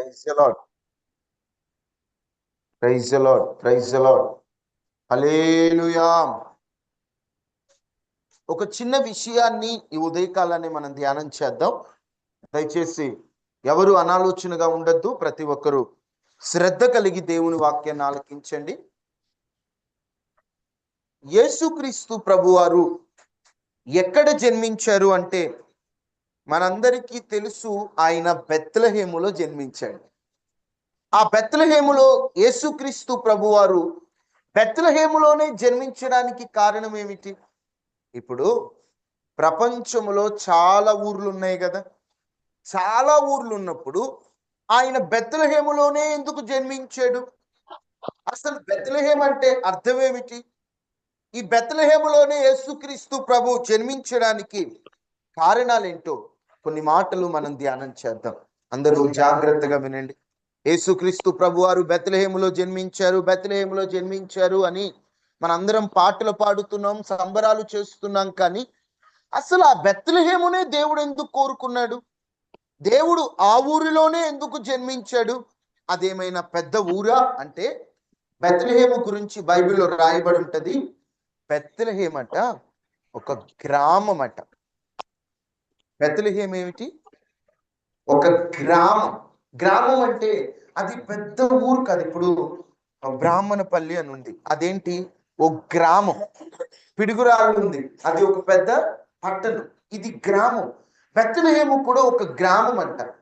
Praise the lord. Praise the lord. Praise the Lord. Hallelujah. ఒక చిన్న విషయాన్ని ఈ ఉదయకాలాన్ని మనం ధ్యానం చేద్దాం. దయచేసి ఎవరు అనాలోచనగా ఉండొద్దు. ప్రతి ఒక్కరూ శ్రద్ధ కలిగి దేవుని వాక్యాన్ని ఆలకించండి. యేసుక్రీస్తు ప్రభువారు ఎక్కడ జన్మించారు అంటే మనందరికీ తెలుసు, ఆయన బెత్లెహేములో జన్మించాడు. ఆ బెత్లెహేములో యేసుక్రీస్తు ప్రభువారు బెత్లెహేములోనే జన్మించడానికి కారణం ఏమిటి? ఇప్పుడు ప్రపంచంలో చాలా ఊర్లు ఉన్నాయి కదా. చాలా ఊర్లు ఉన్నప్పుడు ఆయన బెత్లెహేములోనే ఎందుకు జన్మించాడు? అసలు బెత్లెహేం అంటే అర్థం ఏమిటి? ఈ బెత్లెహేములోనే యేసుక్రీస్తు ప్రభు జన్మించడానికి కారణాలేంటో కొన్ని మాటలు మనం ధ్యానం చేద్దాం. అందరూ జాగ్రత్తగా వినండి. యేసుక్రీస్తు ప్రభువారు బెత్లెహేములో జన్మించారు అని మనందరం పాటలు పాడుతున్నాం, సంబరాలు చేస్తున్నాం. కానీ అసలు ఆ బెత్లెహేమునే దేవుడు ఎందుకు కోరుకున్నాడు? దేవుడు ఆ ఊరిలోనే ఎందుకు జన్మించాడు? అదేమైనా పెద్ద ఊరా అంటే బెత్లెహేము గురించి బైబిల్లో రాయబడి ఉంటది. బెత్లెహేం అట ఒక గ్రామం అట. బెత్లెహేం ఏమిటి? ఒక గ్రామం. గ్రామం అంటే అది పెద్ద ఊరు కాదు. ఇప్పుడు బ్రాహ్మణపల్లి అని ఉంది, అదేంటి? ఓ గ్రామం. పిడుగురాళ్ళు ఉంది, అది ఒక పెద్ద పట్టణం. ఇది గ్రామం. బెత్లెహేము కూడా ఒక గ్రామం అంటారు.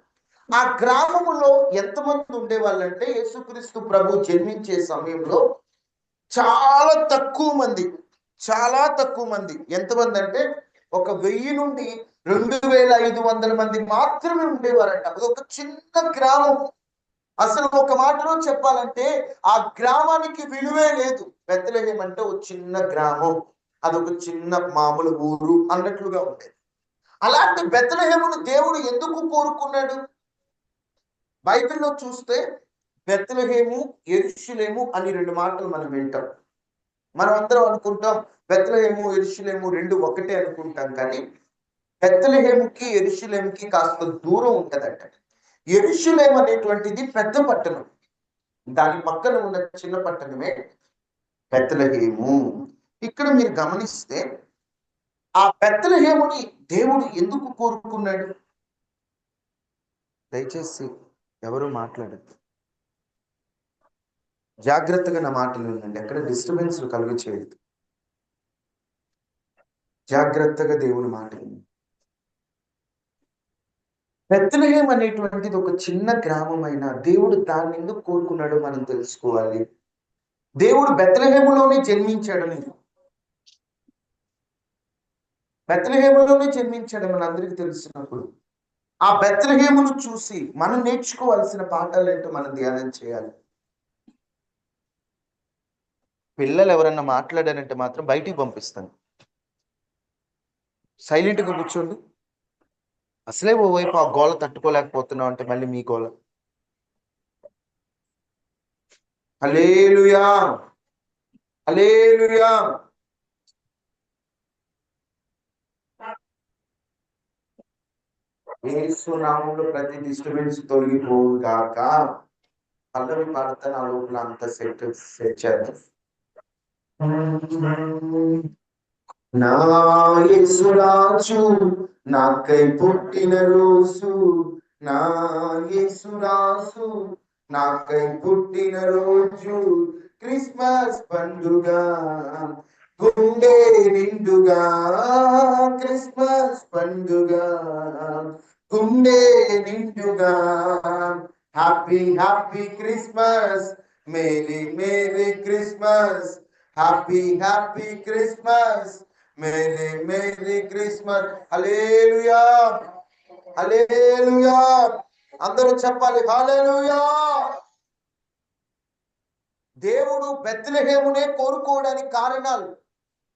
ఆ గ్రామములో ఎంతమంది ఉండేవాళ్ళంటే యేసుక్రీస్తు ప్రభు జన్మించే సమయంలో చాలా తక్కువ మంది. ఎంతమంది అంటే 1000 నుండి 2500 మంది మాత్రమే ఉండేవారంట. అది ఒక చిన్న గ్రామం. అసలు ఒక మాటలో చెప్పాలంటే ఆ గ్రామానికి విలువే లేదు. బెత్లెహేం అంటే ఒక చిన్న గ్రామం, అదొక చిన్న మామూలు ఊరు అన్నట్లుగా ఉండేది. అలాంటి బెత్లెహేమును దేవుడు ఎందుకు కోరుకున్నాడు? బైబిల్లో చూస్తే బెత్లెహేము, యెరూషలేము అని 2 మాటలు మనం వింటాం. మనం అందరం అనుకుంటాం బెత్లెహేము యెరూషలేము రెండు ఒకటే అనుకుంటాం. కానీ బెత్లెహేముకి యెరూషలేముకి కాస్త దూరం ఉంటదట. యెరూషలేం అనేటువంటిది పెద్ద పట్టణం, దాని పక్కన ఉన్న చిన్న పట్టణమే బెత్లెహేము. ఇక్కడ మీరు గమనిస్తే ఆ బెత్లెహేముని దేవుడు ఎందుకు కోరుకున్నాడు? దయచేసి ఎవరు మాట్లాడద్దు, జాగ్రత్తగా నా మాటలు వినండి. ఎక్కడ డిస్టర్బెన్స్ కలుగ చేయదు. జాగ్రత్తగా దేవుని మాట వినండి. బెత్లెహేం అనేటువంటిది ఒక చిన్న గ్రామమైన దేవుడు దాన్ని ఎందుకు కోరుకున్నాడో మనం తెలుసుకోవాలి. దేవుడు బెత్లెహేములోనే జన్మించాడని మనందరికీ తెలిసినప్పుడు ఆ బెత్లెహేమును చూసి మనం నేర్చుకోవాల్సిన పాఠాలు ఏంటో మనం ధ్యానం చేయాలి. పిల్లలు ఎవరన్నా మాట్లాడారంటే మాత్రం బయటికి పంపిస్తాను. సైలెంట్గా కూర్చోండి. అసలే ఓవైపు ఆ గోల తట్టుకోలేకపోతున్నావు అంటే మళ్ళీ మీ గోల. హల్లెలూయా, హల్లెలూయా. యేసు నామములో ప్రతి డిస్టర్బెన్స్ తొలగిపోవు గాక. పల్లవి పాడతాను, ఆ లోపల అంత సెట్ చేద్దాం. నా యేసురాజు నాకై పుట్టిన రోజు, నా యేసురాజు నాకై పుట్టిన రోజు, క్రిస్మస్ పండుగ గుండె నిండుగా, క్రిస్మస్ పండుగ గుండె నిండుగా, happy happy Christmas, merry merry Christmas, happy happy Christmas, merry merry Christmas. Hallelujah, hallelujah. అందరూ చెప్పాలి హల్లెలూయా. దేవుడు బెత్లెహేమునే కోరుకోవడానికి కారణాలు.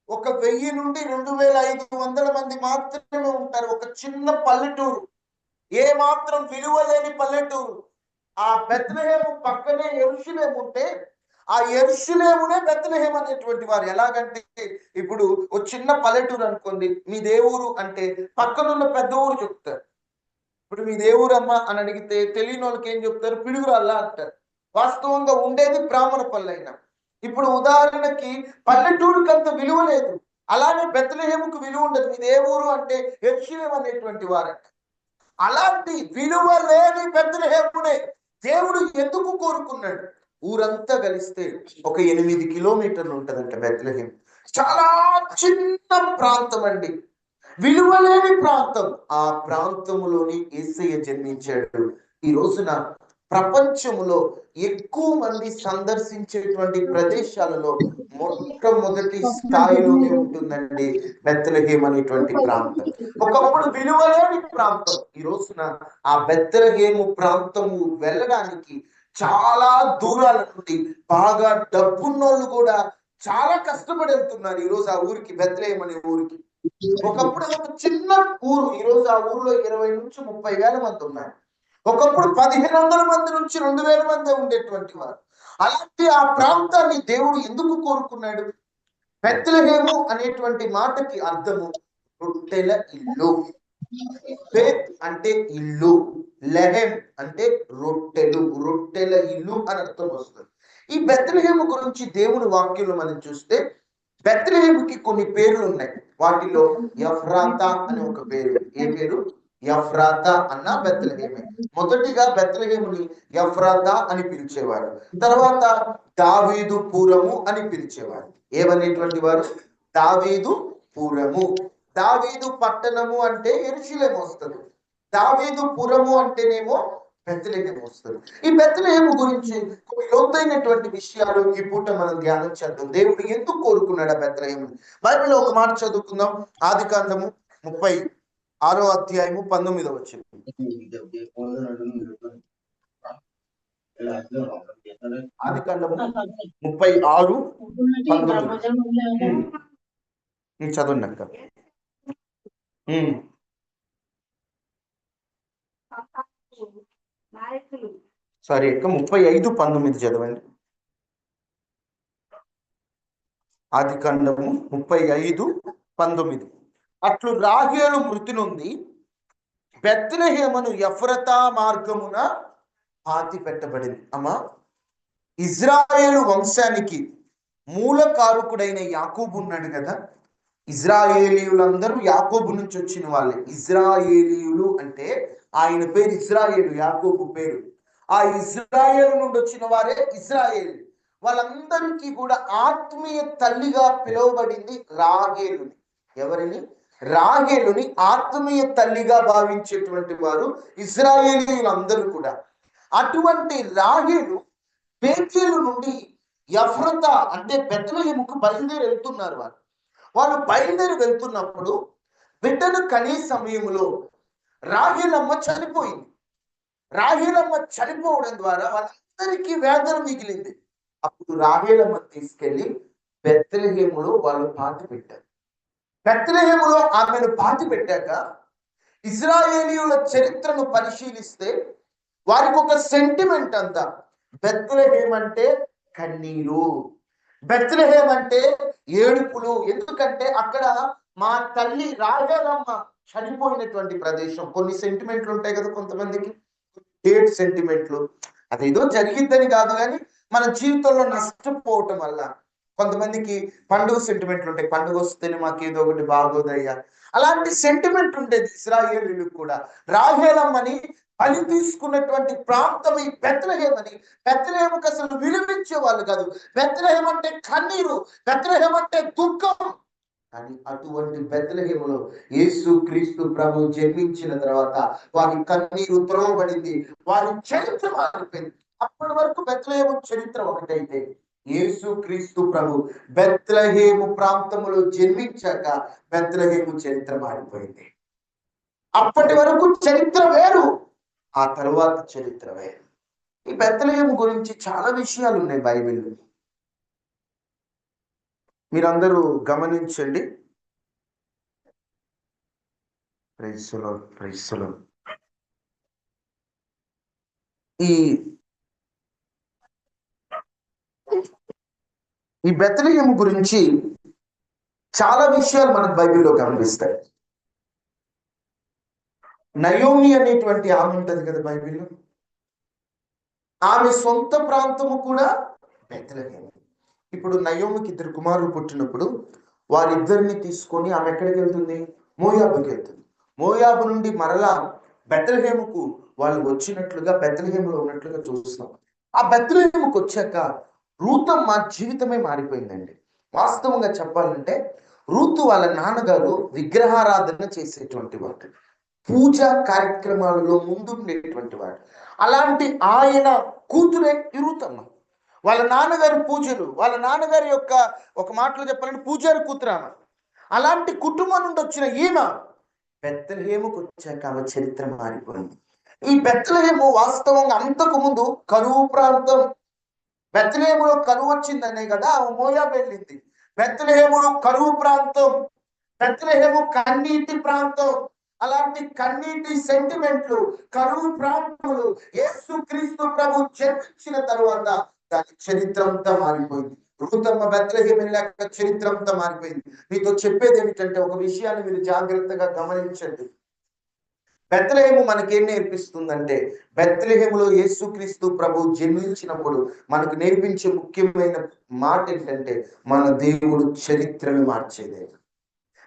1000 నుండి 2500 మంది మాత్రమే ఉంటారు. ఒక చిన్న పల్లెటూరు, ఏ మాత్రం విలువ లేని పల్లెటూరు. ఆ బెత్లెహేము పక్కనే యెరూషలేము ఉంటే ఆ యెరూషలేమునే బెత్లెహేం అనేటువంటి వారు. ఎలాగంటే ఇప్పుడు ఒక చిన్న పల్లెటూరు అనుకోండి, మీ దేవురు అంటే పక్కనున్న పెద్ద ఊరు చెప్తారు. ఇప్పుడు మీ దేవురమ్మ అని అడిగితే తెలియని వాళ్ళకి ఏం చెప్తారు? పిడుగురాళ్ళ అంటారు. వాస్తవంగా ఉండేది బ్రాహ్మణ పల్లె. ఇప్పుడు ఉదాహరణకి పల్లెటూరుకి అంత విలువ లేదు, అలానే బెత్లెహేముకు విలువ ఉండదు. మీ దేవురు అంటే యెరూషలేము అనేటువంటి వారంట. అలాంటి విలువ లేని బెత్లెహేమునే దేవుడు ఎందుకు కోరుకున్నాడు? ఊరంతా కలిస్తే ఒక 8 కిలోమీటర్లు ఉంటదంట బెత్లెహేం. చాలా చిన్న ప్రాంతం అండి, విలువలేని ప్రాంతం. ఆ ప్రాంతంలోని యేసయ్య జన్మించాడు. ఈ రోజున ప్రపంచంలో ఎక్కువ మంది సందర్శించేటువంటి ప్రదేశాలలో మొట్టమొదటి స్థాయిలోనే ఉంటుందండి బెత్లెహేం అనేటువంటి ప్రాంతం. ఒకప్పుడు విలువలేని ప్రాంతం. ఈ రోజున ఆ బెత్లెహేము ప్రాంతము వెళ్ళడానికి చాలా దూరాల నుండి బాగా డబ్బున్నోళ్ళు కూడా చాలా కష్టపడి వెళ్తున్నారు ఈ రోజు ఆ ఊరికి, బెత్లెహేం అనే ఊరికి. ఒకప్పుడు ఒక చిన్న ఊరు, ఈ రోజు ఆ ఊరిలో 20 నుంచి 30 వేల మంది ఉన్నారు. ఒకప్పుడు 1500 మంది నుంచి 2000 మంది ఉండేటువంటి వారు. అలాంటి ఆ ప్రాంతాన్ని దేవుడు ఎందుకు కోరుకున్నాడు? బెత్లెహేము అనేటువంటి మాటకి అర్థము రొట్టెల ఇల్లు. బేత్ అంటే ఇల్లు, లెహెం అంటే రొట్టెలు, రొట్టెల ఇల్లు అని అర్థం వస్తుంది. ఈ బెత్లెహేము గురించి దేవుని వాక్యంలో మనం చూస్తే బెత్లెహేముకి కొన్ని పేర్లు ఉన్నాయి. వాటిలో ఎఫ్రాతా అనే ఒక పేరు. ఏ పేరు? ఎఫ్రాతా అన్న బెత్లెహేమే. మొదటిగా బెత్లెహేముని ఎఫ్రాతా అని పిలిచేవారు. తర్వాత దావీదు పురము అని పిలిచేవారు. ఏమనేటువంటి వారు? దావీదు పురము. దావీదు పట్టణము అంటే యెరూషలేము వస్తుంది, దావీదు పురము అంటేనేమో బెత్లెహేము వస్తుంది. ఈ బెత్లెహేము గురించి కొన్ని లోతైనటువంటి విషయాలు ఈ పూట మనం ధ్యానం చేద్దాం. దేవుడు ఎందుకు కోరుకున్నాడు ఆ బెత్లెహేము? బైబిల్లో ఒక మాట చదువుకుందాం. ఆదికాండము 36వ అధ్యాయము 19వ వచనం. ఆదికాండము 36:19 చదవండి అక్క. సారీ అక్క, 35:19 చదవండి. ఆదికాండము 35:19. అట్లు రాహేలు మృతి నొంది బెత్లెహేమును ఎఫ్రతా మార్గమున పాతి పెట్టబడింది. అమ్మా, ఇజ్రాయేలు వంశానికి మూల కారకుడైన యాకోబు ఉన్నాడు కదా. ఇజ్రాయేలీయులందరూ యాకోబు నుంచి వచ్చిన వాళ్ళే. ఇజ్రాయేలీయులు అంటే ఆయన పేరు ఇజ్రాయేలు, యాకోబు పేరు. ఆ ఇజ్రాయేలు నుండి వచ్చిన వారే ఇజ్రాయేలు. వాళ్ళందరికీ కూడా ఆత్మీయ తల్లిగా పిలువబడింది రాహేలుని. ఎవరిని? రాహేలుని ఆత్మీయ తల్లిగా భావించేటువంటి వారు ఇజ్రాయేలీయులందరూ కూడా. అటువంటి రాహేలు బేతేలు నుండి ఎఫ్రతా అంటే బెత్లెహేముకు బయలుదేరి వెళ్తున్నారు. వాళ్ళు బయలుదేరి వెళ్తున్నప్పుడు బిడ్డను కనే సమయంలో రాహేలమ్మ చనిపోయింది. రాహేలమ్మ చనిపోవడం ద్వారా వాళ్ళందరికీ వేదన మిగిలింది. అప్పుడు రాహేలమ్మ తీసుకెళ్లి బెత్లెహేములో వాళ్ళు పాతి పెట్టారు. బెత్లెహేములో ఆమెను పాతి పెట్టాక ఇజ్రాయేలీయుల చరిత్రను పరిశీలిస్తే వారికి ఒక సెంటిమెంట్ అంతా. బెత్లెహేం అంటే కన్నీరు, బెత్లెహేం అంటే ఏడుపులు. ఎందుకంటే అక్కడ మా తల్లి రాహేలమ్మ చనిపోయినటువంటి ప్రదేశం. కొన్ని సెంటిమెంట్లు ఉంటాయి కదా కొంతమందికి, డేట్ సెంటిమెంట్లు. అదేదో జరిగిద్దని కాదు, కానీ మన జీవితంలో నష్టపోవటం వల్ల కొంతమందికి పండుగ సెంటిమెంట్లు ఉంటాయి. పండుగ వస్తేనే మాకేదో ఒకటి బాగోదయ్యా, అలాంటి సెంటిమెంట్ ఉండేది ఇశ్రాయేలీయులకు కూడా. రాహేలమ్మని బలి తీసుకున్నటువంటి ప్రాంతం ఈ బెత్లెహేం అని. బెత్లెహేముకు అసలు విలువించే వాళ్ళు కాదు. బెత్లెహేం అంటే కన్నీరు, బెత్లెహేం అంటే దుఃఖం. కానీ అటువంటి బెత్లెహేములో యేసు క్రీస్తు ప్రభు జన్మించిన తర్వాత వారి కన్నీరు త్రోవబడింది, వారి చరిత్ర మారిపోయింది. అప్పటి వరకు బెత్లెహేము చరిత్ర ఒకటైతే యేసు క్రీస్తు ప్రభు బెత్లెహేము ప్రాంతంలో జన్మించాక బెత్లెహేము చరిత్ర మారిపోయింది. అప్పటి వరకు చరిత్ర వేరు, ఆ తరువాత చరిత్ర వేరు. ఈ బెత్లెహేము గురించి చాలా విషయాలు ఉన్నాయి బైబిల్లో, మీరందరూ గమనించండి. Praise the lord, praise the lord. ఈ బెత్లెహేము గురించి చాలా విషయాలు మనకు బైబిల్లో కనిపిస్తాయి. నయోమి అనేటువంటి ఆమె ఉంటది కదా బైబిల్లో. ఆమె సొంత ప్రాంతము కూడా బెత్లెహేము. ఇప్పుడు నయోమికి ఇద్దరు కుమారులు పుట్టినప్పుడు వారిద్దరిని తీసుకొని ఆమె ఎక్కడికి వెళ్తుంది? మోయాబుకి వెళ్తుంది. మోయాబు నుండి మరలా బెత్లెహేముకు వాళ్ళు వచ్చినట్లుగా, బెత్లెహేములో ఉన్నట్లుగా చూస్తాం. ఆ బెత్లెహేముకు వచ్చాక రూతమ్మ జీవితమే మారిపోయిందండి. వాస్తవంగా చెప్పాలంటే రూతు వాళ్ళ నాన్నగారు విగ్రహారాధన చేసేటువంటి వాడు, పూజా కార్యక్రమాలలో ముందుండేటువంటి వాడు. అలాంటి ఆయన కూతురే రూతమ్మ. వాళ్ళ నాన్నగారి పూజలు, వాళ్ళ నాన్నగారి యొక్క ఒక మాటలో చెప్పాలంటే పూజారి కూతురు ఆమె. అలాంటి కుటుంబం నుండి వచ్చిన ఈమె బెత్లెహేముకు వచ్చాక ఆమె చరిత్ర మారిపోయింది. ఈ బెత్లెహేము వాస్తవంగా అంతకు ముందు కరువు ప్రాంతం. బెత్లెహేములో కరువు వచ్చిందనే కదా ఆమె మోయాబు వెళ్ళింది. బెత్లెహేములో కరువు ప్రాంతం, బెత్లెహేము కన్నీటి ప్రాంతం. అలాంటి కన్నీటి సెంటిమెంట్లు, కరువు ప్రాంతాలు యేసుక్రీస్తు ప్రభు జన్మించిన తర్వాత దాని చరిత్ర అంతా మారిపోయింది. రూతమ్మ బెత్లెహేము వెళ్ళాక చరిత్ర అంతా మారిపోయింది. మీతో చెప్పేది ఏమిటంటే ఒక విషయాన్ని మీరు జాగ్రత్తగా గమనించండి. బెత్లెహేము మనకేం నేర్పిస్తుందంటే, బెత్లెహేములో యేసుక్రీస్తు ప్రభు జన్మించినప్పుడు మనకు నేర్పించే ముఖ్యమైన మాట ఏంటంటే, మన దేవుడు చరిత్రను మార్చేదే.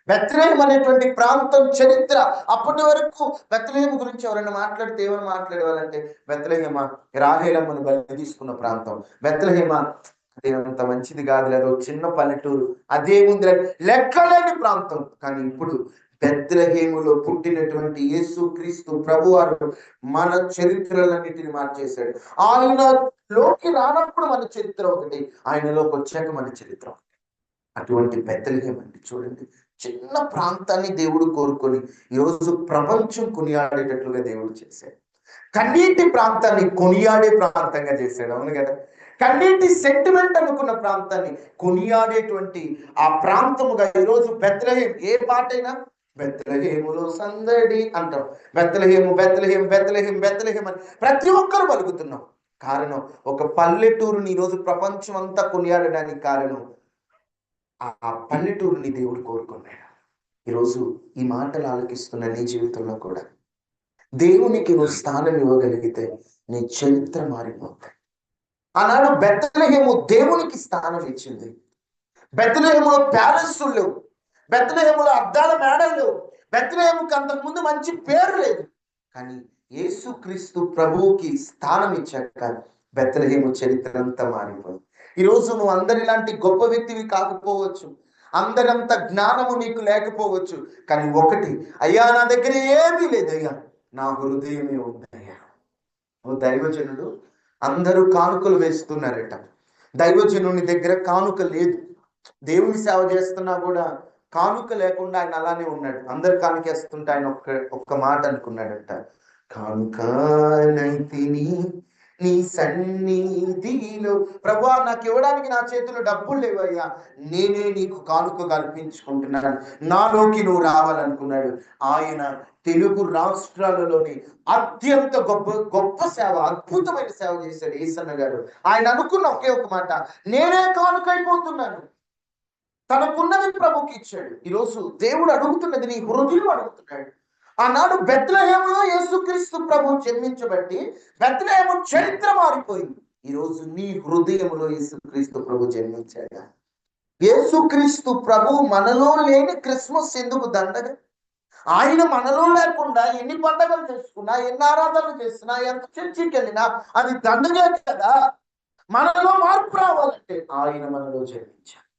బెత్లెహేము అనేటువంటి ప్రాంతం చరిత్ర. అప్పటి వరకు బెత్లెహేము గురించి ఎవరైనా మాట్లాడితే ఏమని మాట్లాడేవాళ్ళంటే, బెత్లెహేమ రాహేలమ్మను బలి తీసుకున్న ప్రాంతం, బెత్లెహేమ అదేంత మంచిది కాదు, లేదా చిన్న పల్లెటూరు, అదేముంది లెక్కలేని ప్రాంతం. కానీ ఇప్పుడు బెత్లెహేములో పుట్టినటువంటి యేసుక్రీస్తు ప్రభువారు మన చరిత్రలన్నిటిని మార్చేశాడు. ఆయనలోకి రానప్పుడు మన చరిత్ర ఒకటి, ఆయనలోకి వచ్చాక మన చరిత్ర ఒకటి. అటువంటి బెత్లెహేము అండి, చూడండి, చిన్న ప్రాంతాన్ని దేవుడు కోరుకొని ఈరోజు ప్రపంచం కొనియాడేటట్లుగా దేవుడు చేశాడు. కన్నీటి ప్రాంతాన్ని కొనియాడే ప్రాంతంగా చేశాడు. అవును కదా? కన్నీటి సెంటిమెంట్ అనుకున్న ప్రాంతాన్ని కొనియాడేటువంటి ఆ ప్రాంతముగా ఈరోజు బెత్లెహేం. ఏ పాటైనా బెత్లెహేములో సందడి అంటాం. బెత్లెహేము బెత్లెహేం బెత్లెహేం బెత్లెహేం అని ప్రతి ఒక్కరు పలుకుతున్నాం. కారణం, ఒక పల్లెటూరుని ఈరోజు ప్రపంచం అంతా కొనియాడడానికి కారణం ఆ పల్లెటూరుని దేవుడు కోరుకున్నాడు. ఈరోజు ఈ మాటలు ఆలకిస్తున్న నీ జీవితంలో కూడా దేవునికి నువ్వు స్థానం ఇవ్వగలిగితే నీ చరిత్ర మారిపోతాయి. ఆనాడు బెత్లెహేము దేవునికి స్థానం ఇచ్చింది. బెత్లెహేములో ప్యాలెస్లు లేవు, బెత్లెహేములో అద్దాల మేడలు లేవు, బెత్లెహేముకి అంతకుముందు మంచి పేరు లేదు. కానీ యేసుక్రీస్తు ప్రభువుకి స్థానం ఇచ్చాక బెత్లెహేము చరిత్ర అంతా మారిపోయింది. ఈరోజు నువ్వు అందరిలాంటి గొప్ప వ్యక్తివి కాకపోవచ్చు, అందరంత జ్ఞానము నీకు లేకపోవచ్చు. కానీ ఒకటి, అయ్యా నా దగ్గర ఏమీ లేదయ్యా, నా హృదయమే ఉందయ్యా. ఓ దైవజనుడు, అందరూ కానుకలు వేస్తున్నారట, దైవజనుని దగ్గర కానుక లేదు. దేవుని సేవ చేస్తున్నా కూడా కానుక లేకుండా ఆయన అలానే ఉన్నాడు. అందరు కానుకేస్తుంటే ఆయన ఒక్క మాట అనుకున్నాడట, కానుకనైతిని నీ సన్నిధిలో ప్రభువా, నాకు ఇవ్వడానికి నా చేతిలో డబ్బులు లేవయ్యా, నేనే నీకు కానుకగా అర్పించుకుంటున్నాను, నాలోకి నువ్వు రావాలనుకున్నాడు. ఆయన తెలుగు రాష్ట్రాలలోని అత్యంత గొప్ప గొప్ప సేవ, అద్భుతమైన సేవ చేశాడు ఏసన్న గారు. ఆయన అనుకున్న ఒకే ఒక మాట, నేనే కానుకైపోతున్నాను. తనకున్నది ప్రభుకి ఇచ్చాడు. ఈరోజు దేవుడు అడుగుతున్నది నీ హృదయం అడుగుతున్నాడు. ఆనాడు బెత్లెహేములో యేసుక్రీస్తు ప్రభు జన్మించబట్టి బెత్లెహేము చరిత్ర మారిపోయింది. ఈరోజు నీ హృదయంలో యేసుక్రీస్తు ప్రభు జన్మించాడు. యేసుక్రీస్తు ప్రభు మనలో లేని క్రిస్మస్ ఎందుకు దండగ? ఆయన మనలో లేకుండా ఎన్ని పండుగలు చేసుకున్నా, ఎన్ని ఆరాధనలు చేసినా, ఎంత చర్చికి వెళ్ళినా అది దండగే కదా. మనలో మార్పు రావాలంటే ఆయన మనలో జన్మించాడు.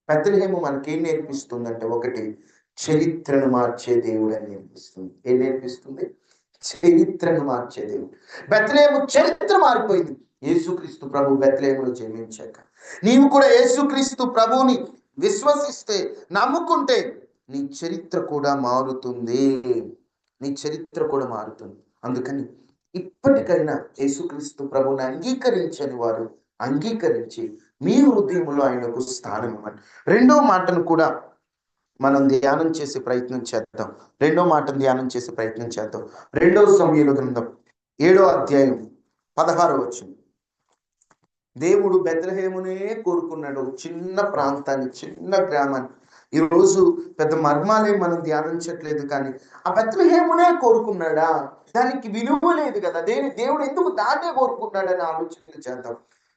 బెత్లెహేము మనకేం నేర్పిస్తుందంటే, ఒకటి, చరిత్రను మార్చే దేవుడు అని నేర్పిస్తుంది. ఏం నేర్పిస్తుంది? చరిత్రను మార్చే దేవుడు. బెత్లెహేము చరిత్ర మారిపోయింది యేసుక్రీస్తు ప్రభు బెత్లెహేములో జన్మించాక. నీవు కూడా యేసుక్రీస్తు ప్రభువుని విశ్వసిస్తే, నమ్ముకుంటే నీ చరిత్ర కూడా మారుతుంది. నీ చరిత్ర కూడా మారుతుంది. అందుకని ఇప్పటికైనా యేసుక్రీస్తు ప్రభువుని అంగీకరించని వారు అంగీకరించి మీ హృదయంలో ఆయనకు స్థానం ఇవ్వండి. రెండో మాటను కూడా మనం ధ్యానం చేసే ప్రయత్నం చేద్దాం. రెండో మాటను ధ్యానం చేసే ప్రయత్నం చేద్దాం. 2 సమూయేలు గ్రంథం 7వ అధ్యాయం 16వ వచనం. దేవుడు బెత్లెహేమునే కోరుకున్నాడు, చిన్న ప్రాంతాన్ని, చిన్న గ్రామాన్ని. ఈరోజు పెద్ద మర్మాలే మనం ధ్యానించట్లేదు, కానీ ఆ బెత్లెహేమునే కోరుకున్నాడా? దానికి విలువ లేదు కదా, దేవుడు ఎందుకు దాన్నే కోరుకున్నాడని ఆలోచన చేద్దాం.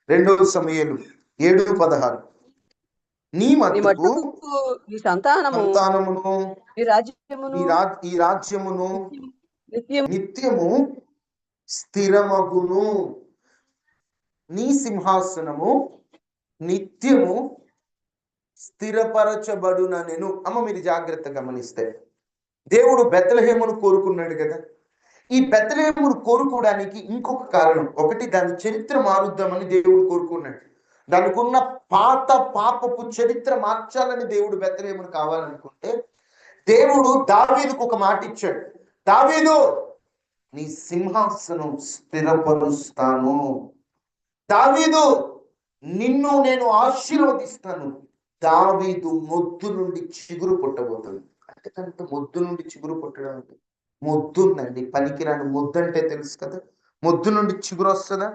2 సమూయేలు 7:16. నీ నీ మట్టుకు మట్టుకు నీ సంతానము సంతానమును నీ రాజ్యమును ఈ రాజ్యమును నిత్యం నిత్యము స్థిరమగును. నీ సింహాసనము నిత్యము స్థిరపరచబడుననెను. అమ్మ, మీరు జాగ్రత్తగా గమనిస్తే దేవుడు బెత్లెహేమును కోరుకున్నాడు కదా. ఈ బెత్లెహేమును కోరుకోవడానికి ఇంకొక కారణం, ఒకటి దాని చరిత్ర మారుద్దామని దేవుడు కోరుకున్నాడు. దానికి ఉన్న పాత పాపపు చరిత్ర మార్చాలని దేవుడు బెత్లెహేమును కావాలనుకుంటే, దేవుడు దావీదుకు ఒక మాట ఇచ్చాడు. దావీదు, నీ సింహాసనం స్థిరపరుస్తాను. దావీదు, నిన్ను నేను ఆశీర్వదిస్తాను. దావీదు మొద్దు నుండి చిగురు పుట్టబోతుంది. అంటే తనకు మొద్దు నుండి చిగురు పుట్టడం అంటే మొద్దు ఉందండి, పనికిరాని మొద్దు అంటే తెలుసు కదా. మొద్దు నుండి చిగురు వస్తుందా?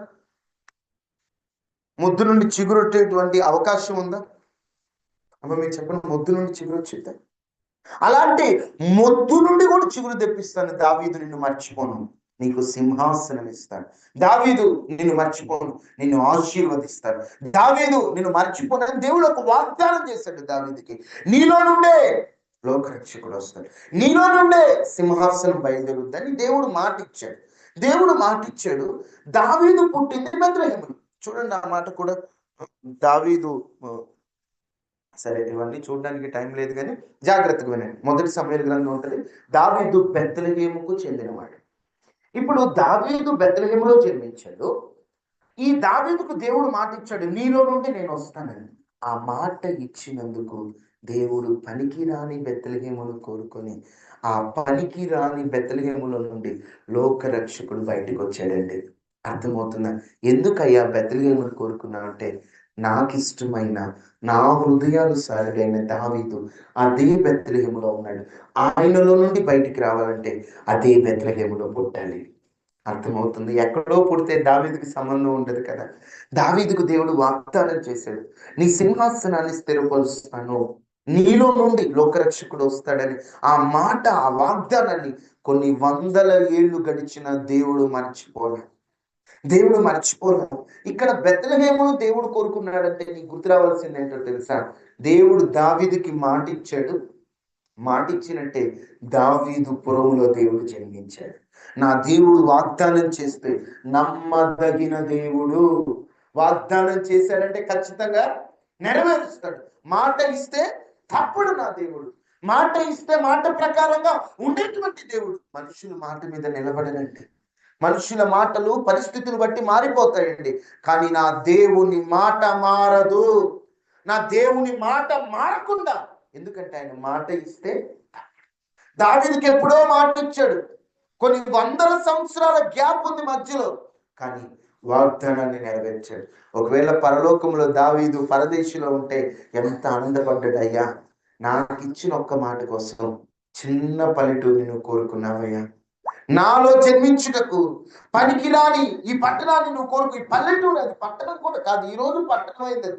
మొద్దు నుండి చిగురు వచ్చేటువంటి అవకాశం ఉందా? అమ్మ, మీరు చెప్పండి, మొద్దు నుండి చిగురు వచ్చిందా? అలాంటి మొద్దు నుండి కూడా చిగురు తెప్పిస్తాను. దావీదు, నిన్ను మర్చిపోను, నీకు సింహాసనం ఇస్తాను. దావీదు, నిన్ను మర్చిపోను, నిన్ను ఆశీర్వదిస్తాను. దావీదు, నిన్ను మర్చిపోనని దేవుడు ఒక వాగ్దానం చేశాడు దావీదుకి. నీలో నుండే లోకరక్షకుడు వస్తాడు, నీలో నుండే సింహాసనం బయలుదేరుద్దని దేవుడు మాట ఇచ్చాడు. దేవుడు మాట ఇచ్చాడు. దావీదు పుట్టింది బెత్లెహేములో. చూడండి, ఆ మాట కూడా దావీదు, సరే ఇవన్నీ చూడడానికి టైం లేదు, కానీ జాగ్రత్తగా వినండి. 1 సమూయేలు గ్రంథం ఉంటుంది. దావీదు బెత్లెహేముకు చెందినవాడు. ఇప్పుడు దావీదు బెత్లెహేములో జన్మించాడు. ఈ దావీదుకు దేవుడు మాట ఇచ్చాడు, నీలో నుండి నేను వస్తానని. ఆ మాట ఇచ్చినందుకు దేవుడు పనికిరాని బెత్లెహేమును కోరుకొని ఆ పనికిరాని బెత్లెహేములో నుండి లోకరక్షకుడు బయటకు వచ్చాడండి. అర్థమవుతుందా? ఎందుకయ్యా బెత్లెహేమును కోరుకున్నా అంటే, నాకు ఇష్టమైన, నా హృదయానుసారుడైన దావీదు అదే బెత్లెహేములో ఉన్నాడు. ఆయనలో నుండి బయటికి రావాలంటే అదే బెత్లెహేములో పుట్టాలి. అర్థమవుతుంది? ఎక్కడో పుడితే దావీదుకి సంబంధం ఉండదు కదా. దావీదుకు దేవుడు వాగ్దానం చేశాడు, నీ సింహాసనాన్ని స్థిరపరుస్తాను, నీలో నుండి లోకరక్షకుడు వస్తాడని. ఆ మాట, ఆ వాగ్దానాన్ని కొన్ని వందల ఏళ్ళు గడిచిన దేవుడు మర్చిపోలే. దేవుడు మర్చిపోలే. ఇక్కడ బెత్లెహేమును దేవుడు కోరుకున్నాడంటే నీకు గుర్తు రావాల్సింది ఏంటో తెలుసా? దేవుడు దావీదుకి మాట ఇచ్చాడు. మాట ఇచ్చినట్టే దావీదు పురములో దేవుడు జన్మించాడు. నా దేవుడు వాగ్దానం చేస్తే నమ్మదగిన దేవుడు. వాగ్దానం చేశాడంటే ఖచ్చితంగా నెరవేరుస్తాడు. మాట ఇస్తే తప్పుడు నా దేవుడు. మాట ఇస్తే మాట ప్రకారంగా ఉండేటువంటి దేవుడు. మనుషుల మాట మీద నిలబడరండి. మనుషుల మాటలు పరిస్థితులు బట్టి మారిపోతాయండి, కానీ నా దేవుని మాట మారదు. నా దేవుని మాట మారకుండా, ఎందుకంటే ఆయన మాట ఇస్తే. దావీదుకి ఎప్పుడో మాట ఇచ్చాడు, కొన్ని వందల సంవత్సరాల గ్యాప్ ఉంది మధ్యలో, కానీ వాగ్దానాన్ని నెరవేర్చాడు. ఒకవేళ పరలోకంలో దావీదు పరదేశిలో ఉంటే ఎంత ఆనందపడ్డాడు. అయ్యా, నాకు ఇచ్చిన ఒక్క మాట కోసం చిన్న పల్లెటూరిని నువ్వు కోరుకున్నావయ్యా. నాలో జన్మించుటకు పనికిరాని ఈ పట్టణాన్ని నువ్వు కోరుకు. ఈ పల్లెటూరు, అది పట్టణం కూడా కాదు, ఈ రోజు పట్టణం అయింది.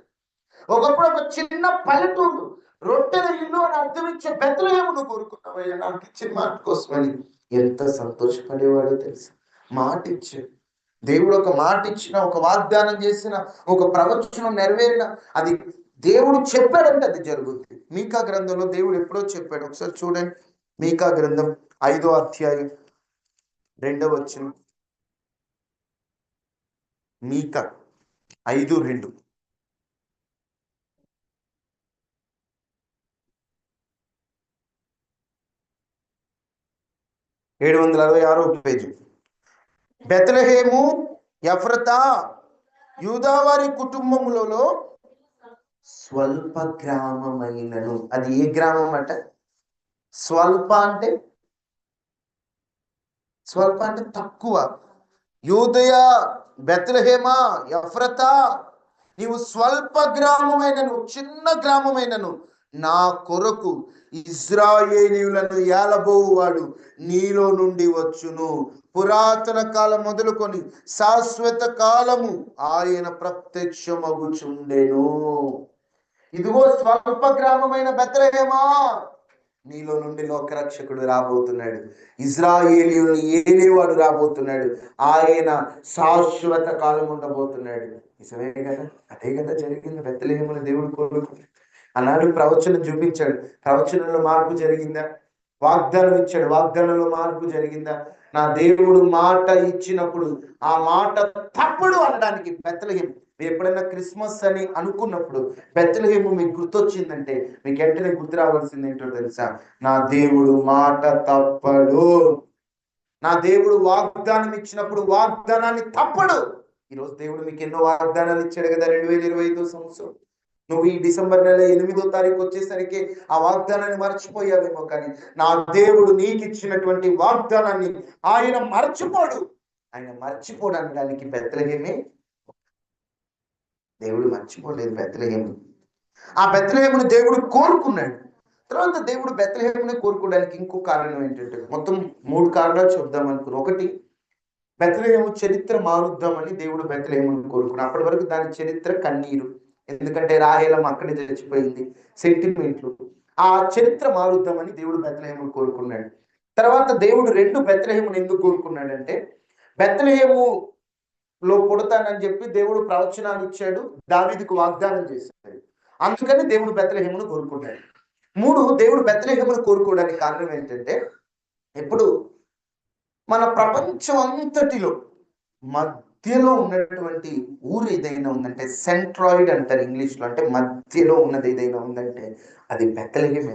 ఒకప్పుడు ఒక చిన్న పల్లెటూరు, రొట్టెల ఇల్లు అని అర్థం ఇచ్చే బెత్లెహేము నువ్వు కోరుకున్నావయ్యా నాకు ఇచ్చిన మాట కోసమని. ఎంత సంతోషపడేవాడో తెలుసు. మాట ఇచ్చాడు దేవుడు. ఒక మాట ఇచ్చిన, ఒక వాగ్దానం చేసిన, ఒక ప్రవచనం నెరవేరిన, అది దేవుడు చెప్పాడంటే అది జరుగుతుంది. మీకా గ్రంథంలో దేవుడు ఎప్పుడో చెప్పాడు. ఒకసారి చూడండి, మీకా గ్రంథం 5వ అధ్యాయం 2వ వచనం. మీకా 5:2. 766వ పేజీ. బెత్లెహేము ఎఫ్రతా యూదావారి కుటుంబములలో స్వల్ప గ్రామమైనను. అది ఏ గ్రామం అట? స్వల్ప అంటే తక్కువ. యూదయ, బెత్లెహేమా, ఎఫ్రతా, నీవు స్వల్ప గ్రామమైనను, చిన్న గ్రామమైనను, నా కొరకు ఇజ్రాయేలీయులను ఏలబోవువాడు నీలో నుండి వచ్చును. పురాతన కాలం మొదలుకొని శాశ్వత కాలము ఆయన ప్రత్యక్షమగుచుండెను. ఇదిగో స్వల్ప గ్రామమైన బెత్లెహేమా, నీలో నుండి లోకరక్షకుడు రాబోతున్నాడు, ఇజ్రాయేలీయుల్ని ఏలేవాడు రాబోతున్నాడు, ఆయన శాశ్వత కాలం ఉండబోతున్నాడు. నిజమే కదా, అదే కదా జరిగింది. బెత్లెహేములో దేవుడు కోరుకున్నాడు. ఆనాడు ప్రవచనం చూపించాడు, ప్రవచనంలో మార్పు జరిగిందా? వాగ్దానం ఇచ్చాడు, వాగ్దానంలో మార్పు జరిగిందా? నా దేవుడు మాట ఇచ్చినప్పుడు ఆ మాట తప్పుడు అనడానికి బెత్లెహేము. ఎప్పుడైనా క్రిస్మస్ అని అనుకున్నప్పుడు బెత్లెహేము మీకు గుర్తొచ్చిందంటే మీకు వెంటనే గుర్తు రావాల్సింది ఏంటో తెలుసా? నా దేవుడు మాట తప్పడు. నా దేవుడు వాగ్దానం ఇచ్చినప్పుడు వాగ్దానాన్ని తప్పడు. ఈరోజు దేవుడు మీకు ఎన్నో వాగ్దానాలు ఇచ్చాడు కదా 2025 సంవత్సరం. నువ్వు ఈ డిసెంబర్ నెల 8వ తారీఖు వచ్చేసరికి ఆ వాగ్దానాన్ని మర్చిపోయావేమో, కానీ నా దేవుడు నీకు ఇచ్చినటువంటి వాగ్దానాన్ని ఆయన మర్చిపోడు. ఆయన మర్చిపోడు అనడానికి బెత్లెహేమే. దేవుడు మర్చిపోలేదు బెత్లెహేము. ఆ బెత్లెహేమును దేవుడు కోరుకున్నాడు. తర్వాత దేవుడు బెత్లెహేముని కోరుకోవడానికి ఇంకో కారణం ఏంటంటే, మొత్తం 3 కారణాలు చెప్దాం అనుకున్నాను. ఒకటి, బెత్లెహేము చరిత్ర మారుద్దామని దేవుడు బెత్లెహేమును కోరుకున్నాడు. అప్పటి వరకు దాని చరిత్ర కన్నీరు, ఎందుకంటే రాహేలమ్మ అక్కడే చచ్చిపోయింది, సెంటిమెంట్లు. ఆ చరిత్ర మారుద్దామని దేవుడు బెత్లెహేమును కోరుకున్నాడు. తర్వాత దేవుడు 2 బెత్లెహేమును ఎందుకు కోరుకున్నాడంటే, బెత్లెహేములో పుడతానని చెప్పి దేవుడు ప్రవచనాలు ఇచ్చాడు, దావీదుకు వాగ్దానం చేశాడు. అందుకని దేవుడు బెత్లెహేమును కోరుకున్నాడు. 3, దేవుడు బెత్లెహేమును కోరుకోవడానికి కారణం ఏంటంటే, ఇప్పుడు మన ప్రపంచం అంతటిలో మధ్యలో ఉన్నటువంటి ఊరు ఏదైనా ఉందంటే, సెంట్రాయిడ్ అంటారు ఇంగ్లీష్ లో, అంటే మధ్యలో ఉన్నది ఏదైనా ఉందంటే అది బెత్లెహేమే.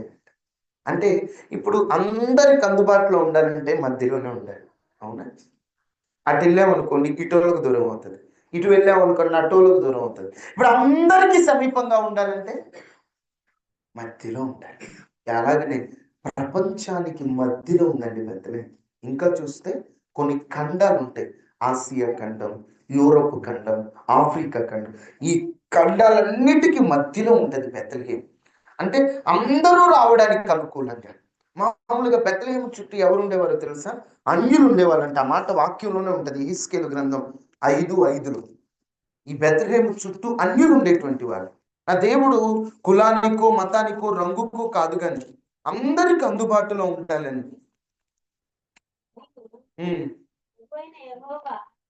అంటే ఇప్పుడు అందరికి అందుబాటులో ఉండాలంటే మధ్యలోనే ఉండాలి. అవునా? అటు వెళ్ళామనుకోండి ఇటోళ్ళకు దూరం అవుతుంది, ఇటు వెళ్ళామనుకోండి అటోళ్ళకు దూరం అవుతుంది. ఇప్పుడు అందరికీ సమీపంగా ఉండాలంటే మధ్యలో ఉండాలి. అలాగనే ప్రపంచానికి మధ్యలో ఉందండి బెత్లెహేము. ఇంకా చూస్తే కొన్ని ఖండాలు ఉంటాయి, ఆసియా ఖండం, యూరోప్ ఖండం, ఆఫ్రికా ఖండం. ఈ ఖండాలన్నిటికీ మధ్యలో ఉంటుంది బెత్లెహేము. అంటే అందరూ రావడానికి అనుకూలంగా. మామూలుగా బెత్లెహేము చుట్టూ ఎవరు ఉండేవారో తెలుసా? అన్యులు ఉండేవాళ్ళంట. ఆ మాట వాక్యంలోనే ఉంటది, యెహెజ్కేలు గ్రంథం 5:5లో. ఈ బెత్లెహేము చుట్టూ అన్యులు ఉండేటువంటి వారు. నా దేవుడు కులానికో మతానికో రంగుకో కాదు, కానీ అందరికి అందుబాటులో ఉంటాలని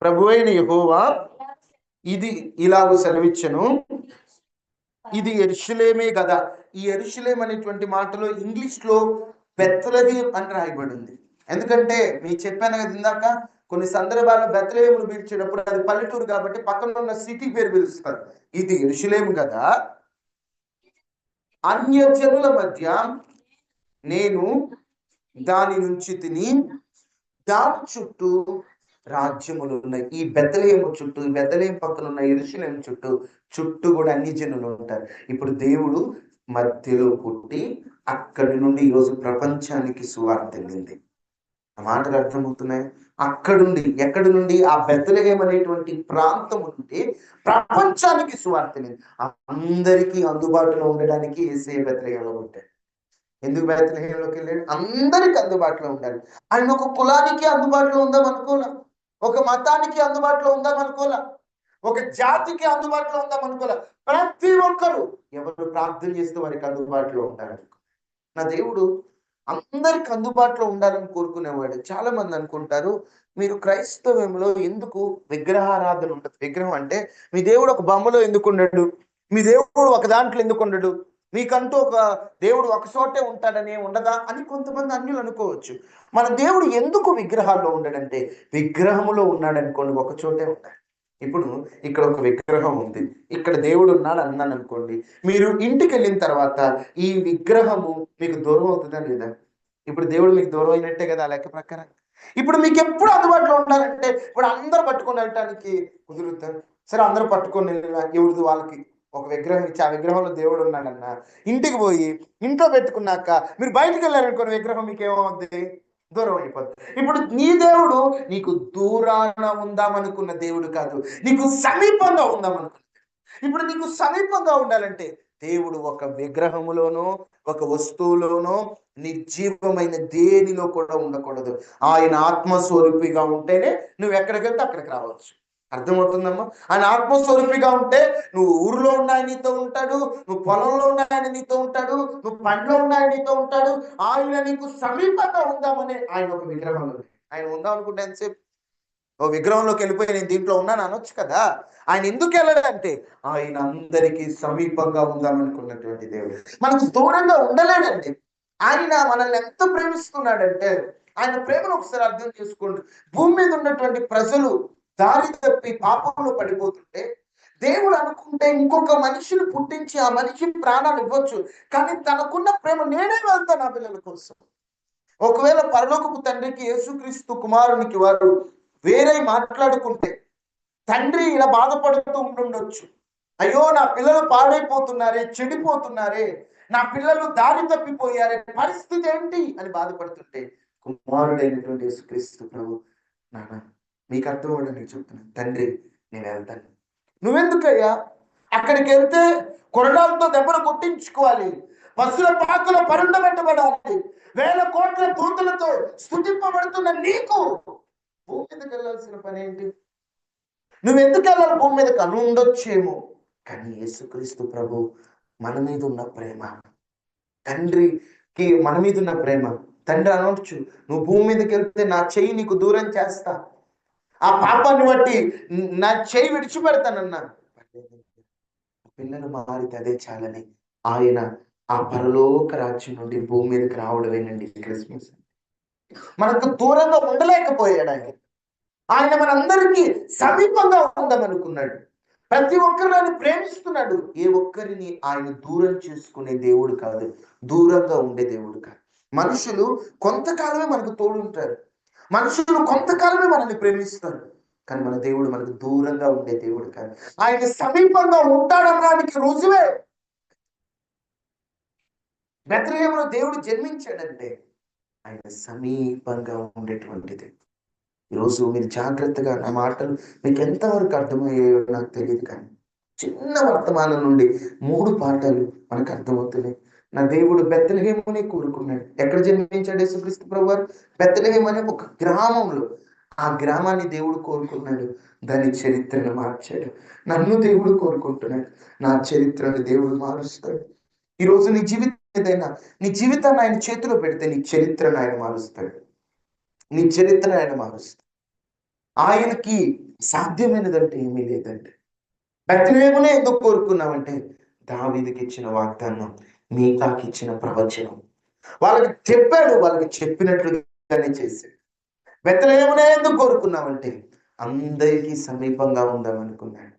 ప్రభు అయిన యెహోవా ఇది ఇలాగ సెలవిచ్చను. ఇది యెరూషలేమే కదా. ఈ యెరూషలేం అనేటువంటి మాటలో ఇంగ్లీష్ లో బెత్లెహేమ్ అని రాయబడింది. ఎందుకంటే మీకు చెప్పాను కదా ఇందాక, కొన్ని సందర్భాల్లో బెత్లెహేమును పిలిచేటప్పుడు అది పల్లెటూరు కాబట్టి పక్కన ఉన్న సిటీ పేరు పిలుస్తారు. ఇది యెరూషలేం కదా, అన్యజనుల మధ్య నేను దాని నుంచి తిని, దాని చుట్టూ రాజ్యములు ఉన్నాయి. ఈ బెత్లెహేము చుట్టూ, ఈ బెత్లెహేము పక్కన ఉన్న యెరూషలేము చుట్టూ కూడా అన్ని జనులు ఉంటారు. ఇప్పుడు దేవుడు మధ్యలో పుట్టి అక్కడి నుండి ఈరోజు ప్రపంచానికి సువార్త వెళ్ళింది. ఆ మాటలు అర్థమవుతున్నాయి. అక్కడుండి, ఎక్కడి నుండి? ఆ బెత్లెహేము అనేటువంటి ప్రాంతం నుండి ప్రపంచానికి సువార్త వెళ్ళింది. అందరికీ అందుబాటులో ఉండడానికి యేసయ్య బెత్లెహేములో ఉంటాడు. ఎందుకు బెత్లెహేములోకి వెళ్ళాడు? అందరికి అందుబాటులో ఉండాలి. ఆయన ఒక కులానికి అందుబాటులో ఉందాం అనుకోలే, ఒక మతానికి అందుబాటులో ఉందాం అనుకోలే, ఒక జాతికి అందుబాటులో ఉందాం అనుకోలే. ప్రతి ఒక్కరు ఎవరు ప్రార్థన చేస్తే వారికి అందుబాటులో ఉండాలి. నా దేవుడు అందరికి అందుబాటులో ఉండాలని కోరుకునేవాడు. చాలా మంది అనుకుంటారు, మీరు క్రైస్తవంలో ఎందుకు విగ్రహారాధన ఉంటుంది? విగ్రహం అంటే మీ దేవుడు ఒక బొమ్మలో ఎందుకు ఉండడు, మీ దేవుడు ఒక దాంట్లో ఎందుకు ఉండడు, మీకంటూ ఒక దేవుడు ఒక చోటే ఉంటాడనే ఉండదా అని కొంతమంది అన్యులు అనుకోవచ్చు. మన దేవుడు ఎందుకు విగ్రహాల్లో ఉండడంటే, విగ్రహములో ఉన్నాడు అనుకోండి ఒక చోటే ఉంటాడు. ఇప్పుడు ఇక్కడ ఒక విగ్రహం ఉంది, ఇక్కడ దేవుడు ఉన్నాడు అన్నాను అనుకోండి, మీరు ఇంటికి వెళ్ళిన తర్వాత ఈ విగ్రహము మీకు దూరం అవుతుందా లేదా? ఇప్పుడు దేవుడు మీకు దూరం అయినట్టే కదా లెక్క ప్రకారం. ఇప్పుడు మీకు ఎప్పుడు అందుబాటులో ఉండాలంటే, ఇప్పుడు అందరూ పట్టుకొని వెళ్ళటానికి కుదురుతారు. సరే అందరూ పట్టుకొని వెళ్ళిన ఎవరిది వాళ్ళకి ఒక విగ్రహం ఇచ్చి ఆ విగ్రహంలో దేవుడు ఉన్నాడన్న ఇంటికి పోయి ఇంట్లో పెట్టుకున్నాక మీరు బయటకు వెళ్ళారనుకోండి, విగ్రహం మీకు ఏమవుద్ది? దూరం అయిపోద్ది. ఇప్పుడు నీ దేవుడు నీకు దూరాన ఉందామనుకున్న దేవుడు కాదు, నీకు సమీపంగా ఉందామనుకున్న. ఇప్పుడు నీకు సమీపంగా ఉండాలంటే దేవుడు ఒక విగ్రహములోనో ఒక వస్తువులోనో నిర్జీవమైన దేనిలో కూడా ఉండకూడదు. ఆయన ఆత్మస్వరూపిగా ఉంటేనే నువ్వు ఎక్కడికి వెళ్తే అక్కడికి రావచ్చు. అర్థమవుతుందమ్మా? ఆయన ఆత్మస్వరూపిగా ఉంటే నువ్వు ఊరిలో ఉన్న ఆయన నీతో ఉంటాడు, నువ్వు పొలంలో ఉన్న ఆయన నీతో ఉంటాడు, నువ్వు పనిలో ఉన్న ఆయన నీతో ఉంటాడు. ఆయన నీకు సమీపంగా ఉందామని ఆయన ఒక విగ్రహంలో ఆయన ఉందాం అనుకుంటే ఎంతసేపు ఓ విగ్రహంలోకి వెళ్ళిపోయి నేను దీంట్లో ఉన్నాను అనొచ్చు కదా. ఆయన ఎందుకు వెళ్ళాడంటే ఆయన అందరికీ సమీపంగా ఉందామనుకున్నటువంటి దేవుడు. మనకు దూరంగా ఉండలేడండి. ఆయన మనల్ని ఎంత ప్రేమిస్తున్నాడంటే ఆయన ప్రేమను ఒకసారి అర్థం చేసుకోండి. భూమి మీద ఉన్నటువంటి ప్రజలు దారి తప్పి పాపంలో పడిపోతుంటే దేవుడు అనుకుంటే ఇంకొక మనిషిని పుట్టించి ఆ మనిషి ప్రాణాలు ఇవ్వచ్చు. కానీ తనకున్న ప్రేమ నేనే వెళ్తాను నా పిల్లల కోసం. ఒకవేళ పరలోకపు తండ్రికి యేసుక్రీస్తు కుమారునికి వారు వేరే మాట్లాడుకుంటే తండ్రి ఇలా బాధపడుతూ ఉండుండొచ్చు. అయ్యో నా పిల్లలు పాడైపోతున్నారే, చెడిపోతున్నారే, నా పిల్లలు దారి తప్పిపోయారే, పరిస్థితి ఏంటి అని బాధపడుతుంటే కుమారుడైనటువంటి యేసుక్రీస్తు ప్రభు, నాన్న మీకు అర్థం అవ్వడానికి చెప్తున్నాను, తండ్రి నేను వెళ్తాను. నువ్వెందుకయ్యా? అక్కడికి వెళ్తే కొరడాలతో దెబ్బలు కొట్టించుకోవాలి, పశుల పాకలో పరుండబెట్టబడాలి, వేల కోట్ల దూతలతో స్తుతింపబడుతున్న నీకు భూమి మీదకి వెళ్ళాల్సిన పని ఏంటి? నువ్వెందుకు వెళ్ళాలి భూమి మీదకి? అను ఉండొచ్చేమో, కానీ యేసుక్రీస్తు ప్రభు మన మీద ఉన్న ప్రేమ, తండ్రికి మన మీద ఉన్న ప్రేమ, తండ్రి అనవచ్చు నువ్వు భూమి మీదకి వెళ్తే నా చెయ్యి నీకు దూరం చేస్తా, ఆ పాపాన్ని బట్టి నా చెయ్యి విడిచిపెడతానన్నా. పిల్లలు మారితే అదే చాలని ఆయన ఆ పరలోక రాజ్యం నుండి భూమి మీదకి రావడమేనండి క్రిస్మస్. మనకు దూరంగా ఉండలేకపోయాడు ఆయన. ఆయన మనందరికీ సమీపంగా ఉందామనుకున్నాడు. ప్రతి ఒక్కరిని ఆయన ప్రేమిస్తున్నాడు. ఏ ఒక్కరిని ఆయన దూరం చేసుకునే దేవుడు కాదు, దూరంగా ఉండే దేవుడు కాదు. మనుషులు కొంతకాలమే మనకు తోడుంటారు, మనుషులు కొంతకాలమే మనల్ని ప్రేమిస్తారు, కానీ మన దేవుడు మనకు దూరంగా ఉండే దేవుడు కాదు. ఆయన సమీపంగా ఉంటాడనడానికి రుజువే బెత్లెహేములో దేవుడు జన్మించాడంటే ఆయన సమీపంగా ఉండేటువంటిది. ఈరోజు మీరు జాగ్రత్తగా నా మాటలు మీకు ఎంతవరకు అర్థమయ్యాయో నాకు తెలియదు, కానీ చిన్న వర్తమానం నుండి 3 పాఠాలు మనకు అర్థమవుతున్నాయి. నా దేవుడు బెత్లెహేమునే కోరుకున్నాడు. ఎక్కడ జన్మించాడు యేసుక్రీస్తు ప్రభువారు? బెత్లెహేము అనే ఒక గ్రామంలో. ఆ గ్రామాన్ని దేవుడు కోరుకున్నాడు, దాని చరిత్రను మార్చాడు. నన్ను దేవుడు కోరుకుంటున్నాడు, నా చరిత్రను దేవుడు మారుస్తాడు. ఈరోజు నీ జీవితం ఏదైనా, నీ జీవితాన్ని ఆయన చేతిలో పెడితే నీ చరిత్రను ఆయన మారుస్తాడు, నీ చరిత్ర ఆయన మారుస్తాడు. ఆయనకి సాధ్యమైనదంటే ఏమీ లేదండి. బెత్లెహేమునే ఎందుకు కోరుకున్నామంటే దావీదుకి ఇచ్చిన వాగ్దానం, మీకాకి ఇచ్చిన ప్రవచనం, వాళ్ళకి చెప్పాడు, వాళ్ళకి చెప్పినట్లుగానే చేశాడు. బెత్లెహేమునే ఎందుకు కోరుకున్నామంటే అందరికీ సమీపంగా ఉందామనుకున్నాడు,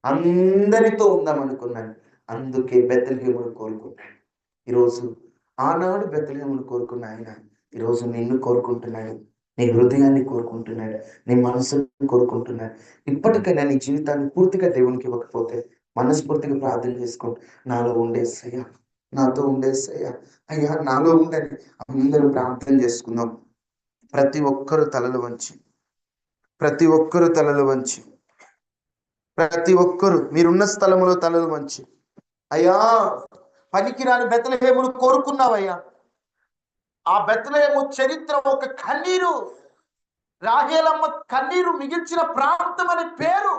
అందరితో ఉందామనుకున్నాడు. అందుకే బెత్లెహేమును కోరుకున్నాడు. ఈరోజు ఆనాడు బెత్లెహేమును కోరుకున్న ఆయన ఈరోజు నిన్ను కోరుకుంటున్నాడు, నీ హృదయాన్ని కోరుకుంటున్నాడు, నీ మనసును కోరుకుంటున్నాడు. ఇప్పటికైనా నీ జీవితాన్ని పూర్తిగా దేవునికి ఇవ్వకపోతే మనస్ఫూర్తిగా ప్రార్థన చేసుకోండి. నాలో ఉండేసయ్యా, నాతో ఉండేసయ్యా, అయ్యా నాలో ఉండని అందరూ ప్రార్థన చేసుకుందాం. ప్రతి ఒక్కరు తలలు వంచి, ప్రతి ఒక్కరు తలలు వంచి, ప్రతి ఒక్కరు మీరున్న స్థలంలో తలలు వంచి, అయ్యా పనికిరాని బెత్లెహేమును కోరుకున్నావయ్యా. ఆ బెత్లెహేము చరిత్ర ఒక కన్నీరు, రాహేలమ్మ కన్నీరు మిగిల్చిన ప్రాంతం అనే పేరు,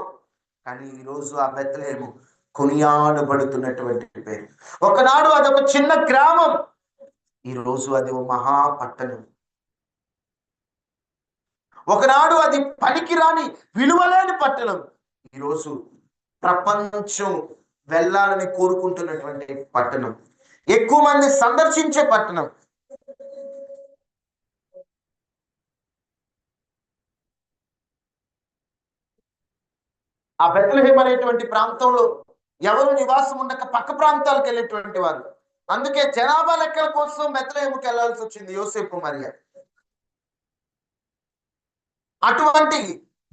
కానీ ఈరోజు ఆ బెత్లెహేము కొనియాడబడుతున్నటువంటి పేరు. ఒకనాడు అదొక చిన్న గ్రామం, ఈరోజు అది ఒక మహాపట్టణం. ఒకనాడు అది పనికిరాని విలువలేని పట్టణం, ఈరోజు ప్రపంచం వెళ్ళాలని కోరుకుంటున్నటువంటి పట్టణం, ఎక్కువ మంది సందర్శించే పట్టణం. ఆ బెత్లెహేము అనేటువంటి ప్రాంతంలో ఎవరు నివాసం ఉండక పక్క ప్రాంతాలకు వెళ్ళేటువంటి వారు. అందుకే జనాభా లెక్కల కోసం బెత్లెహేముకి వెళ్లాల్సి వచ్చింది యోసేపు మరియ. అటువంటి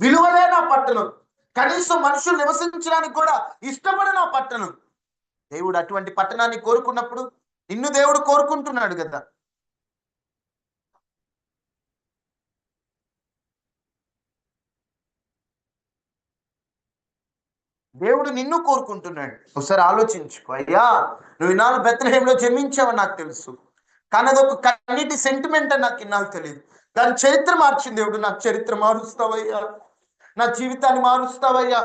విలువలేని ఆ పట్టణం, కనీసం మనుషులు నివసించడానికి కూడా ఇష్టపడిన ఆ పట్టణం, దేవుడు అటువంటి పట్టణాన్ని కోరుకున్నప్పుడు నిన్ను దేవుడు కోరుకుంటున్నాడు కదా. దేవుడు నిన్ను కోరుకుంటున్నాడు. ఒకసారి ఆలోచించుకో. అయ్యా నువ్వు ఇన్నాళ్ళు బెత్లెహేములో జన్మించావని నాకు తెలుసు, కానీ అదొక కన్నీటి సెంటిమెంట్ అని నాకు ఇన్నాళ్ళు తెలియదు. దాని చరిత్ర మార్చింది దేవుడు. నాకు చరిత్ర మారుస్తావయ్యా, నా జీవితాన్ని మారుస్తావయ్యా.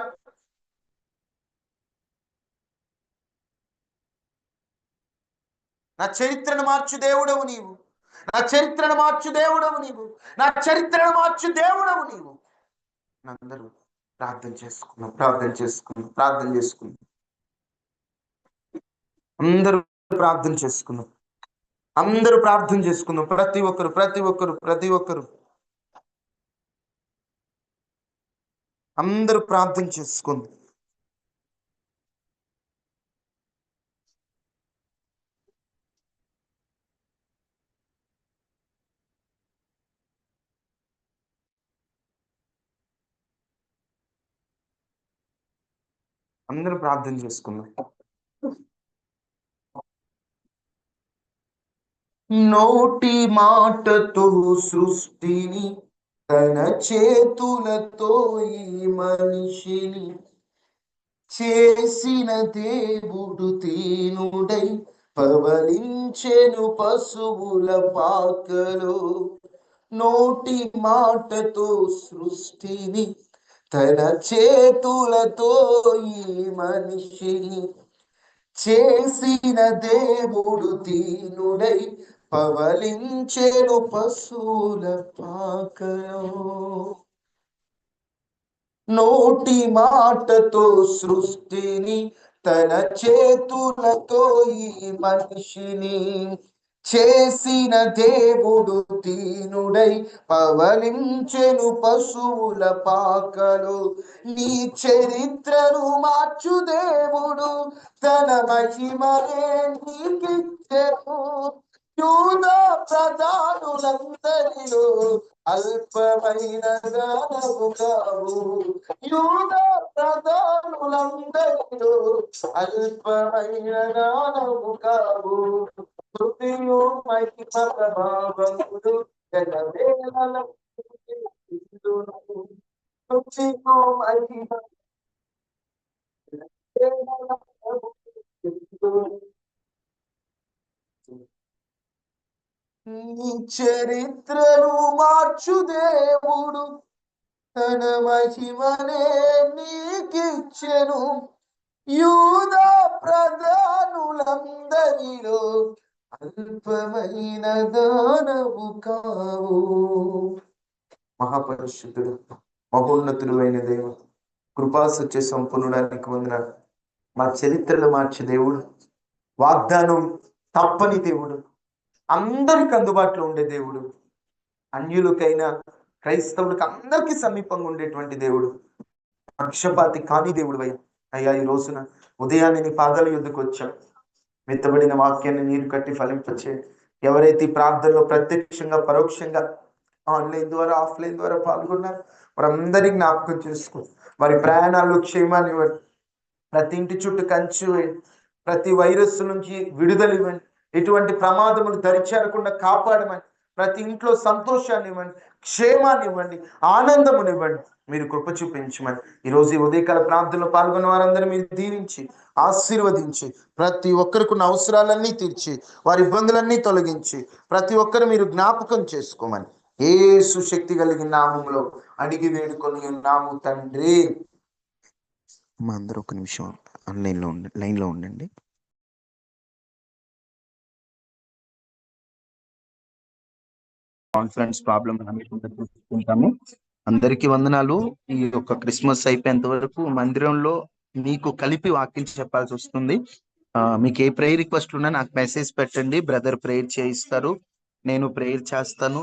నా చరిత్రను మార్చు దేవుడవు నీవు. నా చరిత్రను మార్చు దేవుడవు నీవు. నా చరిత్రను మార్చు దేవుడవు నీవు. అందరూ ప్రార్థన చేసుకున్నాం, ప్రార్థన చేసుకున్నాం, ప్రార్థన చేసుకున్నాం. అందరూ ప్రార్థన చేసుకున్నాం, అందరూ ప్రార్థన చేసుకుందాం. ప్రతి ఒక్కరు ప్రతి ఒక్కరు ప్రతి ఒక్కరు అందరూ ప్రార్థన చేసుకుందాం. అందరూ ప్రార్థన చేసుకుందాం. నోటి మాటతో సృష్టిని, తన చేతులతో ఈ మనిషిని చేసిన దేవుడు దీనుడై పవలించెను పశువుల పాకలో. నోటి మాటతో సృష్టిని, తన చేతులతో ఈ మనిషిని చేసిన దేవుడు దీనుడై పవలించెను పశువుల పాకలో. నోటి మాటతో సృష్టిని, తన చేతులతో ఈ మనిషిని చేసిన దేవుడు దీనుడై పవలించెను పశువుల పాకలో. నీ చరిత్రను మార్చు దేవుడు తన మహిమనే నీకిచ్చెను. యూదా ప్రధానులందరిలో అల్పమైన దానవు కావు. యూదా ప్రధానులందరిలో అల్పమైన దానవు కావు. హృదయో మహిమ ప్రభావములు జగవేళల హృదయో మహిమ నీ చరిత్రను మార్చు దేవుడు తన మహిమనే నీకిచ్చెను. యూదా ప్రధానులందరిలో అల్పమైన దానవు కావు. మహాపరిశుద్ధుడు, మహోన్నతుడు అయిన దేవ, కృపా సత్య సంపన్నుడానికి వందనాలు. మా చరిత్రలు మార్చే దేవుడు, వాగ్దానం తప్పని దేవుడు, అందరికి అందుబాటులో ఉండే దేవుడు, అన్యులకైనా క్రైస్తవులకు అందరికీ సమీపంగా ఉండేటువంటి దేవుడు, పక్షపాతి కాని దేవుడు అయ్యా. అయ్యా, ఈ రోజున ఉదయాన్నే నీ పాదాల యుద్ధకు వచ్చాం. మెత్తబడిన వాక్యాన్ని నీరు కట్టి ఫలింపచే. ఎవరైతే ప్రార్థనలో ప్రత్యక్షంగా పరోక్షంగా ఆన్లైన్ ద్వారా ఆఫ్లైన్ ద్వారా పాల్గొన్నారు, వారందరికీ జ్ఞాపకం చేసుకో. వారి ప్రయాణాలు క్షేమాన్ని ఇవ్వండి. ప్రతి ఇంటి చుట్టూ కంచు వేయండి. ప్రతి వైరస్ నుంచి విడుదల ఇవ్వండి. ఎటువంటి ప్రమాదములు దరిచేరకుండా కాపాడమని. ప్రతి ఇంట్లో సంతోషాన్ని ఇవ్వండి, క్షేమాన్ని ఇవ్వండి, ఆనందమునివ్వండి. మీరు కృప చూపించమని ఈరోజు ఈ ఉదయకాల ప్రార్థనలో పాల్గొన్న వారందరూ మీరు దీవించి ఆశీర్వదించి ప్రతి ఒక్కరికి అవసరాలన్నీ తీర్చి వారి ఇబ్బందులన్నీ తొలగించి ప్రతి ఒక్కరు మీరు జ్ఞాపకం చేసుకోమని యేసు శక్తి కలిగిన నామములో అడిగి వేడుకొని ఉన్నాము తండ్రి. మా అందరూ ఒక నిమిషం లైన్లో ఉండండి. కాన్ఫరెన్స్ ప్రాబ్లం చూసుకుంటాము. అందరికీ వందనాలు. ఈ యొక్క క్రిస్మస్ అయిపోయేంత వరకు మందిరంలో మీకు కలిపి వాక్యం చెప్పాల్సి వస్తుంది. మీకు ఏ ప్రేయర్ రిక్వెస్ట్ ఉన్నా నాకు మెసేజ్ పెట్టండి. బ్రదర్ ప్రేయర్ చేయిస్తారు, నేను ప్రేయర్ చేస్తాను.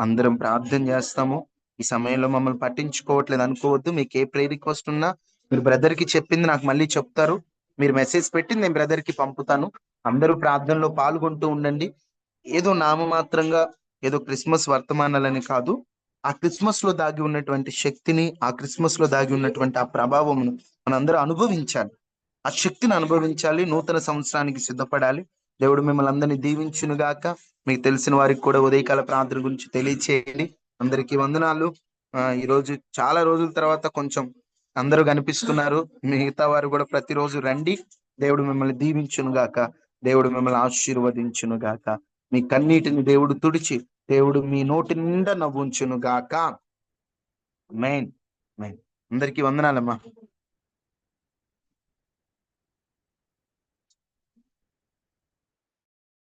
అందరం ప్రార్థన చేస్తాము. ఈ సమయంలో మమ్మల్ని పట్టించుకోవట్లేదు అనుకోవద్దు. మీకు ఏ ప్రేయర్ రిక్వెస్ట్ ఉన్నా మీరు బ్రదర్ కి చెప్పింది నాకు మళ్ళీ చెప్తారు. మీరు మెసేజ్ పెట్టి నేను బ్రదర్ కి పంపుతాను. అందరూ ప్రార్థనలో పాల్గొంటూ ఉండండి. ఏదో నామమాత్రంగా ఏదో క్రిస్మస్ వర్తమానాలని కాదు, ఆ క్రిస్మస్ లో దాగి ఉన్నటువంటి శక్తిని, ఆ క్రిస్మస్ లో దాగి ఉన్నటువంటి ఆ ప్రభావమును మనందరూ అనుభవించాలి. ఆ శక్తిని అనుభవించాలి. నూతన సంవత్సరానికి సిద్ధపడాలి. దేవుడు మిమ్మల్ని అందరినీ దీవించును గాక. మీకు తెలిసిన వారికి కూడా ఉదయకాల ప్రార్థన గురించి తెలియచేయండి. అందరికీ వందనాలు. ఈరోజు చాలా రోజుల తర్వాత కొంచెం అందరూ కనిపిస్తున్నారు. మిగతా వారు కూడా ప్రతిరోజు రండి. దేవుడు మిమ్మల్ని దీవించును గాక. దేవుడు మిమ్మల్ని ఆశీర్వదించును గాక. మీ కన్నీటిని దేవుడు తుడిచి దేవుడు మీ నోటి నిండా నవ్వుంచును గాక. ఆమేన్. అందరికీ వందనాలమ్మా.